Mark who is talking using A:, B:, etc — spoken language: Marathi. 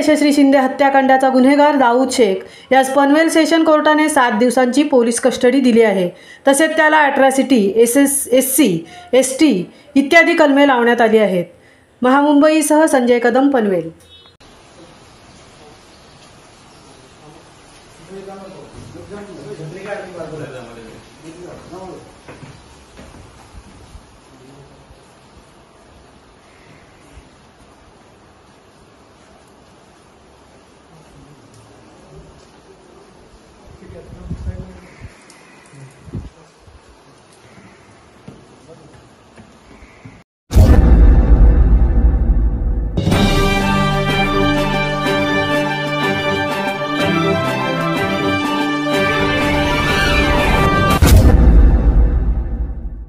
A: यशस्वी शिंदे हत्याकांडाचा गुन्हेगार दाऊद शेख यास पनवेल सेशन कोर्टाने 7 दिवसांची पोलीस कस्टडी दिली आहे। तसेच त्याला अॅट्रॉसिटी, SC, ST इत्यादी कलमे लावण्यात आली आहेत। महामुंबईसह संजय कदम, पनवेल।
B: ठीक है।